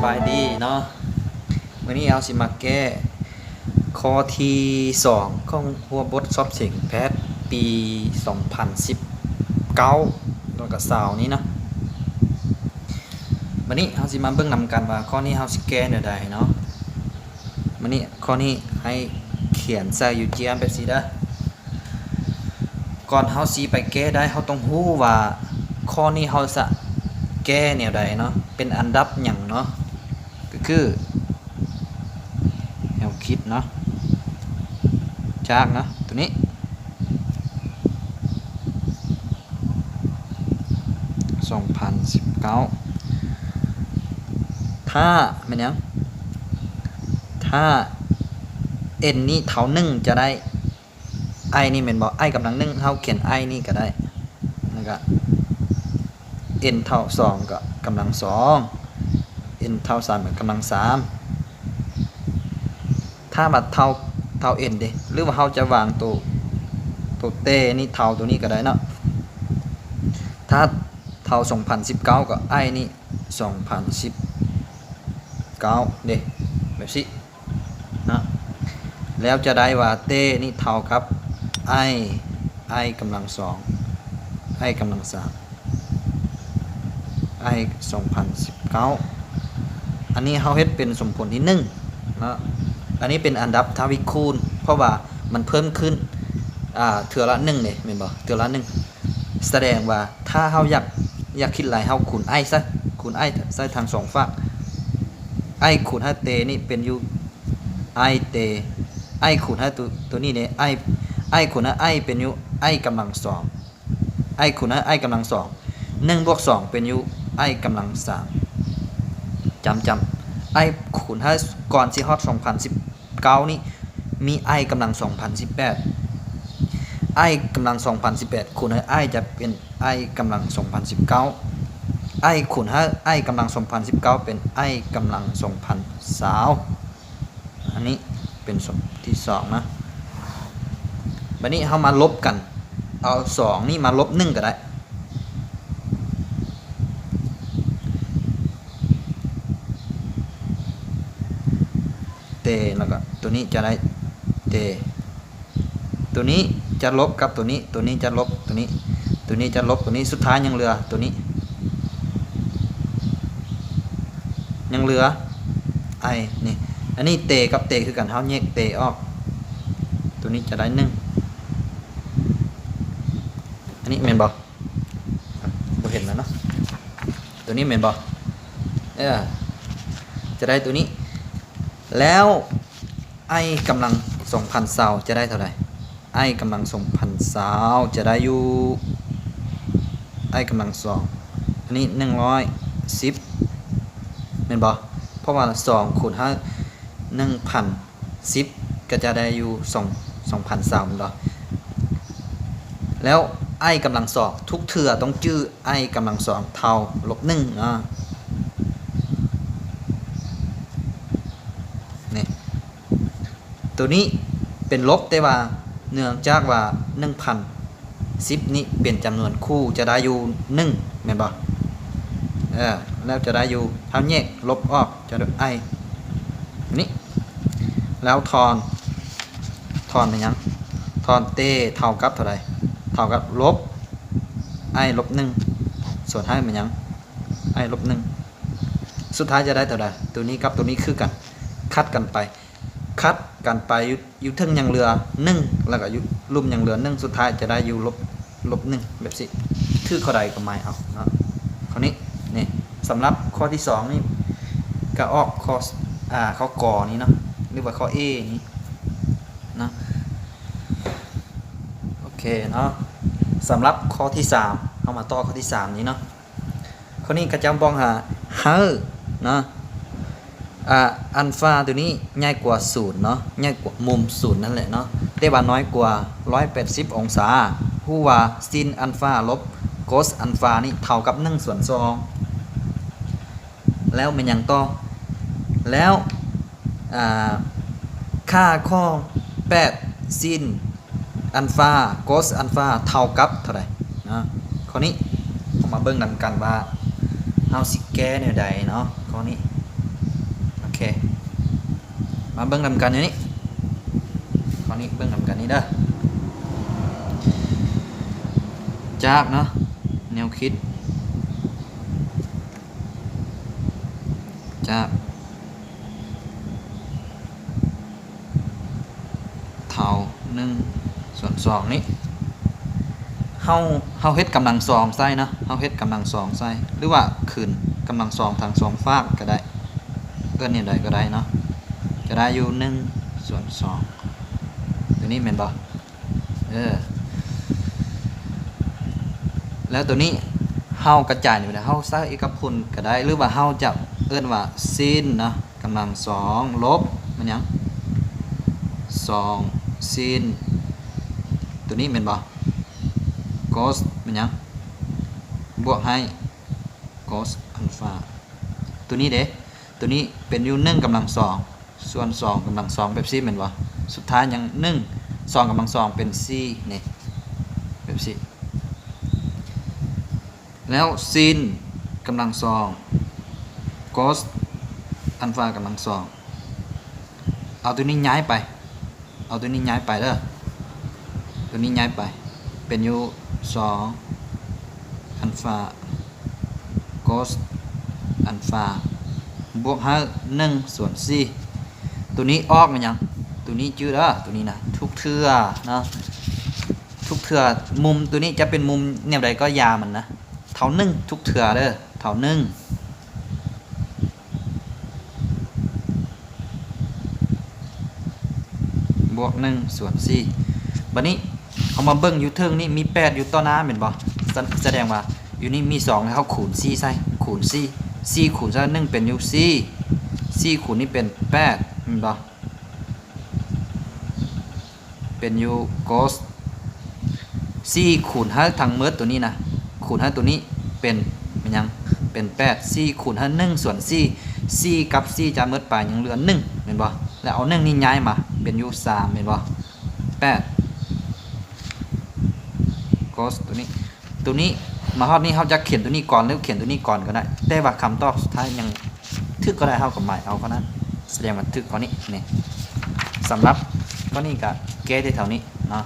บายดีเนาะวันนี้เอาสิมาแก้ข้อที่2ของหัวบทสอบเสียงแพทย์ปี2019แล้วก็20นี้เนาะวันนี้เอาสิมาเบิ่งนำกันว่าข้อนี้เอาสิแก้แนวใดเนาะวันนี้ข้อนี้ให้เขียนใส่อยู่เจียมแบบนี้เด้อก่อนเฮาสิไปแก้ได้เฮาต้องรู้ว่าข้อนี้เฮาจะแก้แนวใดเนาะเป็นอันดับหยังเนาะก็คือแนวคิดเนาะจากเนาะตัวนี้2019ถ้าเป็นยังถ้า n นี่เท่า1จะได้ i นี่เป็นบอก i กำลัง1เท่าเขียน i นี่ก็ได้แล้วก็ n เท่า2ก็กำลัง2 n เท่า3ก็กำลัง3ถ้าบัดเท่า n เด้หรือว่าเราจะวางตัวเต้นี่เท่าตัวนี้ก็ได้เนาะถ้าเท่า2019ก็ i นี่2019เด้แบบนี้นะแล้วจะได้ว่าเต้นี่เท่ากับ i กำลัง2 i กำลัง3i 2019อันนี้เราเฮ็ดเป็นสมผลที่1นะอันนี้เป็นอันดับทวีคูณเพราะว่ามันเพิ่มขึ้นเทื่อละ1เนี่ยแม่นบ่เทื่อละ1แสดงว่าถ้าเราอยากคิดหลายเฮาคูณ i ซะคูณ i ใส่ทาง2ฝั่ง i คูณ5เตนี่เป็นอยู่ i เต i คูณ5ตัวนี้เนี่ย i คูณ5 i เป็นอยู่ i กำลัง2 i คูณ5 i กำลัง2 1บวก2เป็นอยู่ i กำลัง3จำ i คูณ5ก่อนสิฮอด2019นี่มี i กำลัง2018 i กำลัง2018คูณ5 i จะเป็น i กำลัง2019 i คูณ5 i กำลัง2019เป็น i กำลัง2020อันนี้เป็นสมที่2นะบัดนี้เฮามาลบกันเอา2นี่มาลบ1ก็ได้เตแล้วก็ตัวนี้จะได้เตตัวนี้จะลบกับตัวนี้จะลบตัวนี้จะลบตัวนี้สุดท้ายยังเหลือตัวนี้ยังเหลือ i นี่อันนี้เตกับเตคือกันเฮาแยกเตออกตัวนี้จะได้1อันนี้แม่นบ่เห็นแล้วเนาะตัวนี้แม่นบ่จะได้ตัวนี้แล้ว i กำลัง2020จะได้เท่าไหร่ i กำลัง2020จะได้อยู่ i กำลัง2อันนี้110แม่นบ่เพราะว่า2คูณ5 1,010ก็จะได้อยู่2,020บ่แล้ว i กำลัง2ทุกเทื่อต้องจื้อ i กำลัง2เท่าลบ1นี่ตัวนี้เป็นลบแต่ว่าเนื่องจากว่า 1,010 นี่เป็นจำนวนคู่จะได้อยู่1แม่นบ่แล้วจะได้อยู่เท่าแยกลบออกจะได้ i นี่แล้วทอนเป็นยังทอนเตเท่ากับเท่าไหร่เท่ากับลบ i ลบ1ส่วนให้เป็นยัง i ลบ1สุดท้ายจะได้เท่าไหร่ตัวนี้กับตัวนี้คือกันคัดกันไปอยู่ทึ่งยังเหลือ1แล้วก็อยู่ลุ่มยังเหลือ1สุดท้ายจะได้อยู่ลบ1แบบสิคือข้อใดก็หมายเอาเนาะข้อนี้นี่สำหรับข้อที่2นี่ก็ออกข้อกอนี้เนาะหรือว่าข้อ A นี้นะโอเคเนาะสำหรับข้อที่3เอามาต่อข้อที่3นี้เนาะข้อนี้ก็จะบอกหาเนาะอัลฟาตัวนี้ใหญ่กว่า0เนาะใหญ่กว่ามุม0นั่นแหละเนาะแต่ว่าน้อยกว่า180องศาผู้ว่าซินอัลฟาลบโคสอัลฟานี่เท่ากับ1/2แล้วมันยังต่อแล้วค่าข้อ8ซินอัลฟาโคสอัลฟาเท่ากับเท่าไหร่นะข้อนี้ผมมาเบิ่งนำกันว่าเฮาสิแก้แนวใดเนาะข้อนี้ มาเบิ่งนำกันนี้ข้อนี้เบิ่งนำกันนี้เด้อจากเนาะแนวคิดจากเท่า1/2นี้เฮาเฮ็ดกำลังสองใส่เนาะเฮาเฮ็ดกำลังสองใส่หรือว่าคืนกำลังสองทางสองฝากก็ได้เอิ้นอย่างใดก็ได้เนาะจะได้อยู่1/2ตัวนี้แม่นบ่แล้วตัวนี้เฮากระจายอยู่นะเฮาใส่อีกกับคุณก็ได้หรือว่าเฮาจะเอิ้นว่าsinเนาะกำลังสองลบมันหยัง2 sin ตัวนี้แม่นบ่ cos มันหยังบวกให้ cos อัลฟาตัวนี้เด้ตัวนี้เป็นอยู่1กำลัง2ส่วน2กำลัง2แบบซี่แม่นบ่สุดท้ายยัง1 2กำลัง2เป็น4นี่แบบซี่แล้วซินกำลังสองโกสอัลฟากำลังสองเอาตัวนี้ย้ายไปเด้อตัวนี้ย้ายไปเป็นอยู่2อัลฟาโกสอัลฟาบวกให้1/4ตัวนี้ออกมันยังตัวนี้จืดเด้อตัวนี้นะทุกเทื่อเนาะทุกเทื่อมุมตัวนี้จะเป็นมุมแนวใดก็ยามันนะเท่า1ทุกเถื่อเด้อเท่า1บวก1/4บัดนี้เอามาเบิ่งอยู่เทิงนี่มี8อยู่ต่อหน้าแม่นบ่แสดงว่าอยู่นี่มี2แล้วเฮาคูณ4ใส่คูณ4คูณซะ1เป็นอยู่4คูณนี่เป็น8แม่นบ่เป็นอยู่ cos 4คูณให้ทั้งหมดตัวนี้นะคูณให้ตัวนี้เป็นยังเป็น8 4คูณให้1/4 4กับ4จะหมดไปยังเหลือ1เห็นบ่แล้วเอา1นี่ย้ายมาเป็นอยู่3เห็นบ่8 cos ตัวนี้มาฮอดนี้เฮาจะเขียนตัวนี้ก่อนหรือเขียนตัวนี้ก่อนก็ได้แต่ว่าคำตอบสุดท้ายยังทึกก็ได้เฮากับหมายเอาเท่านั้นแสดงว่าทึกข้อนี้นี่สำหรับข้อนี้ก็แก้ได้เท่านี้เนาะ